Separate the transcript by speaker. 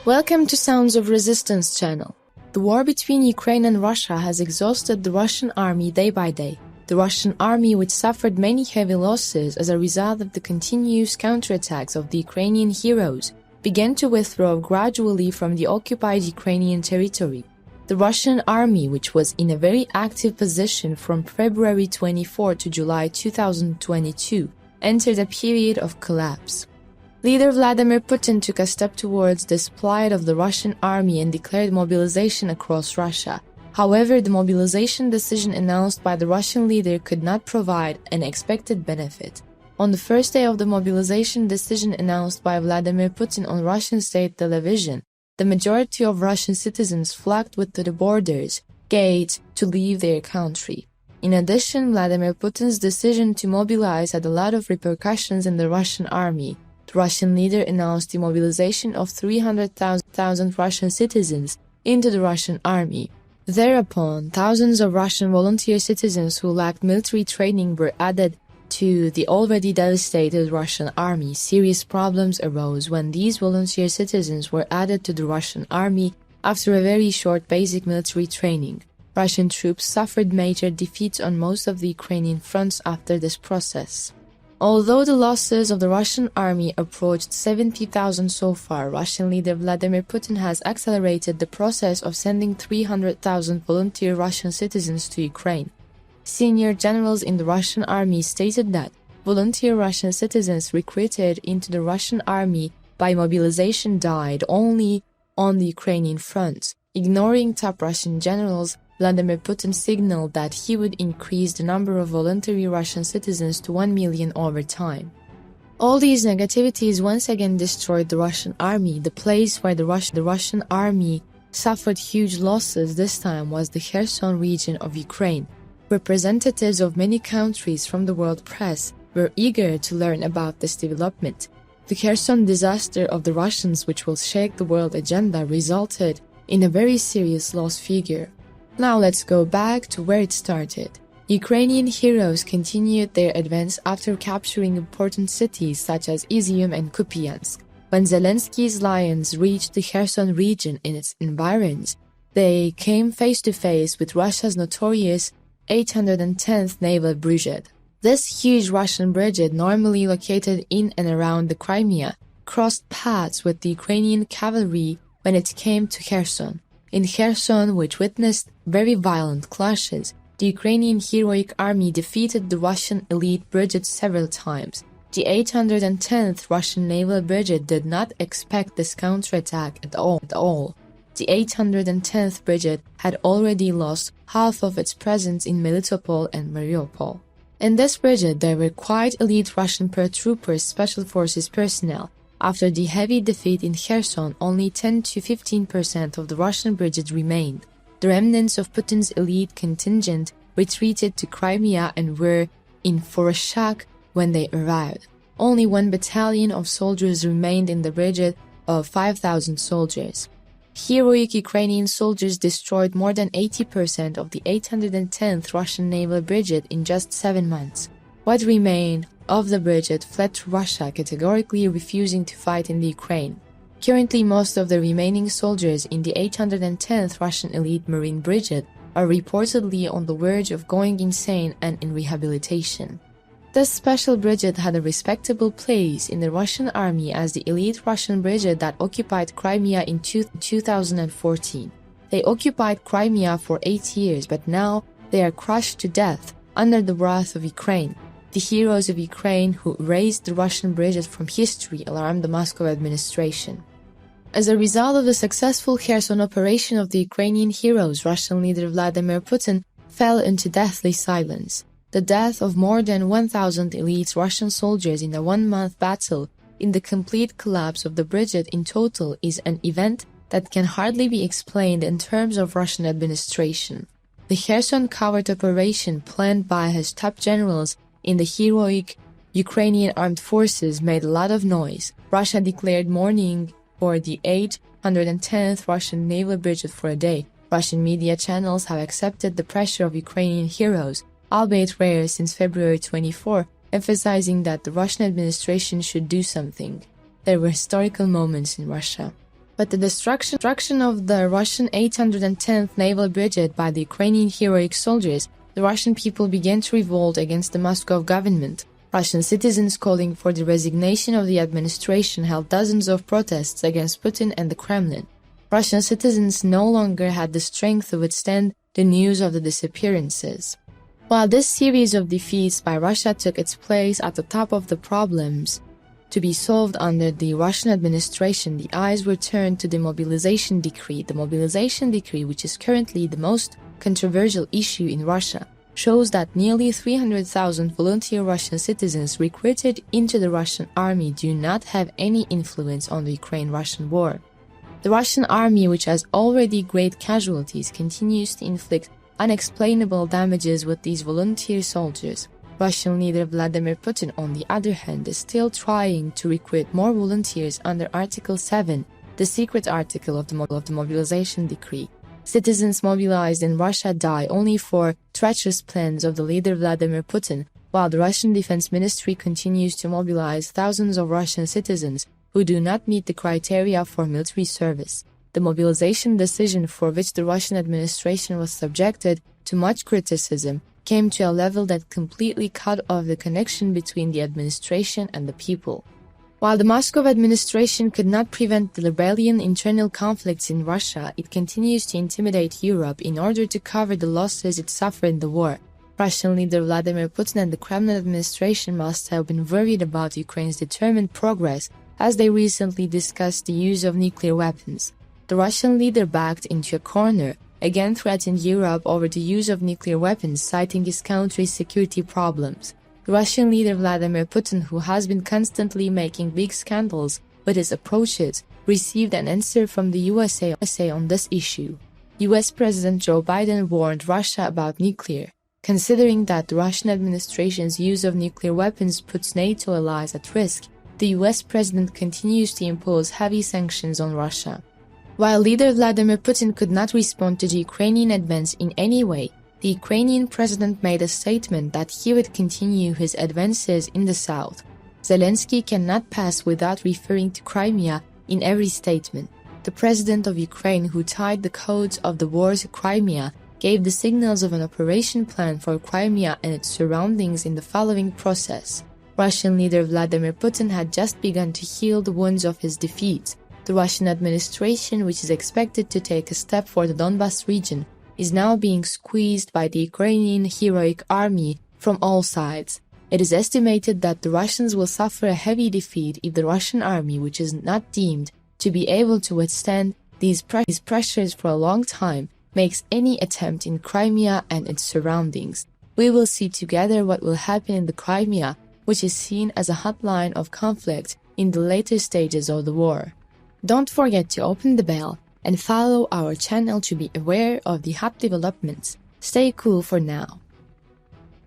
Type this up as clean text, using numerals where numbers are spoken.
Speaker 1: Welcome to Sounds of Resistance channel. The war between Ukraine and Russia has exhausted the Russian army day by day. The Russian army, which suffered many heavy losses as a result of the continuous counterattacks of the Ukrainian heroes, began to withdraw gradually from the occupied Ukrainian territory. The Russian army, which was in a very active position from February 24 to July 2022, entered a period of collapse. Leader Vladimir Putin took a step towards the plight of the Russian army and declared mobilization across Russia. However, the mobilization decision announced by the Russian leader could not provide an expected benefit. On the first day of the mobilization decision announced by Vladimir Putin on Russian state television, the majority of Russian citizens flocked to the borders, gates, to leave their country. In addition, Vladimir Putin's decision to mobilize had a lot of repercussions in the Russian army. The Russian leader announced the mobilization of 300,000 Russian citizens into the Russian army. Thereupon, thousands of Russian volunteer citizens who lacked military training were added to the already devastated Russian army. Serious problems arose when these volunteer citizens were added to the Russian army after a very short basic military training. Russian troops suffered major defeats on most of the Ukrainian fronts after this process. Although the losses of the Russian army approached 70,000 so far, Russian leader Vladimir Putin has accelerated the process of sending 300,000 volunteer Russian citizens to Ukraine. Senior generals in the Russian army stated that volunteer Russian citizens recruited into the Russian army by mobilization died only on the Ukrainian front. Ignoring top Russian generals, Vladimir Putin signaled that he would increase the number of voluntary Russian citizens to 1 million over time. All these negativities once again destroyed the Russian army. The place where the Russian army suffered huge losses this time was the Kherson region of Ukraine. Representatives of many countries from the world press were eager to learn about this development. The Kherson disaster of the Russians, which will shake the world agenda, resulted in a very serious loss figure. Now let's go back to where it started. Ukrainian heroes continued their advance after capturing important cities such as Izium and Kupiansk. When Zelensky's lions reached the Kherson region and its environs, they came face to face with Russia's notorious 810th Naval Brigade. This huge Russian brigade, normally located in and around the Crimea, crossed paths with the Ukrainian cavalry when it came to Kherson. In Kherson, which witnessed very violent clashes, the Ukrainian heroic army defeated the Russian elite brigade several times. The 810th Russian Naval Brigade did not expect this counterattack at all. The 810th Brigade had already lost half of its presence in Melitopol and Mariupol. In this brigade, there were quite elite Russian paratroopers, special forces personnel. After the heavy defeat in Kherson, only 10 to 15% of the Russian brigade remained. The remnants of Putin's elite contingent retreated to Crimea and were in for a shock when they arrived. Only 1 battalion of soldiers remained in the brigade of 5,000 soldiers. Heroic Ukrainian soldiers destroyed more than 80% of the 810th Russian Naval Brigade in just 7 months. What remained of the brigade fled to Russia, categorically refusing to fight in the Ukraine. Currently, most of the remaining soldiers in the 810th Russian Elite Marine Brigade are reportedly on the verge of going insane and in rehabilitation. This special brigade had a respectable place in the Russian army as the elite Russian brigade that occupied Crimea in 2014. They occupied Crimea for 8 years, but now they are crushed to death under the wrath of Ukraine. The heroes of Ukraine who raised the Russian brigade from history alarmed the Moscow administration. As a result of the successful Kherson operation of the Ukrainian heroes, Russian leader Vladimir Putin fell into deathly silence. The death of more than 1,000 elite Russian soldiers in a 1-month battle in the complete collapse of the brigade in total is an event that can hardly be explained in terms of Russian administration. The Kherson covert operation planned by his top generals in the heroic Ukrainian armed forces made a lot of noise. Russia declared mourning for the 810th Russian Naval Brigade for a day. Russian media channels have accepted the pressure of Ukrainian heroes, albeit rare since February 24, emphasizing that the Russian administration should do something. There were historical moments in Russia. But the destruction of the Russian 810th Naval Brigade by the Ukrainian heroic soldiers, the Russian people began to revolt against the Moscow government. Russian citizens calling for the resignation of the administration held dozens of protests against Putin and the Kremlin. Russian citizens no longer had the strength to withstand the news of the disappearances. While this series of defeats by Russia took its place at the top of the problems to be solved under the Russian administration, the eyes were turned to the mobilization decree. The mobilization decree, which is currently the most controversial issue in Russia, shows that nearly 300,000 volunteer Russian citizens recruited into the Russian army do not have any influence on the Ukraine-Russian war. The Russian army, which has already great casualties, continues to inflict unexplainable damages with these volunteer soldiers. Russian leader Vladimir Putin, on the other hand, is still trying to recruit more volunteers under Article 7, the secret article of the mobilization decree. Citizens mobilized in Russia die only for treacherous plans of the leader Vladimir Putin, while the Russian Defense Ministry continues to mobilize thousands of Russian citizens who do not meet the criteria for military service. The mobilization decision, for which the Russian administration was subjected to much criticism, came to a level that completely cut off the connection between the administration and the people. While the Moscow administration could not prevent the rebellion internal conflicts in Russia, it continues to intimidate Europe in order to cover the losses it suffered in the war. Russian leader Vladimir Putin and the Kremlin administration must have been worried about Ukraine's determined progress, as they recently discussed the use of nuclear weapons. The Russian leader backed into a corner, again threatened Europe over the use of nuclear weapons, citing his country's security problems. The Russian leader Vladimir Putin, who has been constantly making big scandals with his approaches, received an answer from the USA on this issue. US President Joe Biden warned Russia about nuclear, considering that the Russian administration's use of nuclear weapons puts NATO allies at risk. The US president continues to impose heavy sanctions on Russia. While leader Vladimir Putin could not respond to the Ukrainian advance in any way, the Ukrainian president made a statement that he would continue his advances in the south. Zelensky cannot pass without referring to Crimea in every statement. The president of Ukraine, who tied the codes of the war to Crimea, gave the signals of an operation plan for Crimea and its surroundings in the following process. Russian leader Vladimir Putin had just begun to heal the wounds of his defeat. The Russian administration, which is expected to take a step for the Donbas region, is now being squeezed by the Ukrainian heroic army from all sides. It is estimated that the Russians will suffer a heavy defeat if the Russian army, which is not deemed to be able to withstand these pressures for a long time, makes any attempt in Crimea and its surroundings. We will see together what will happen in the Crimea, which is seen as a hotline of conflict in the later stages of the war. Don't forget to open the bell and follow our channel to be aware of the hot developments. Stay cool for now.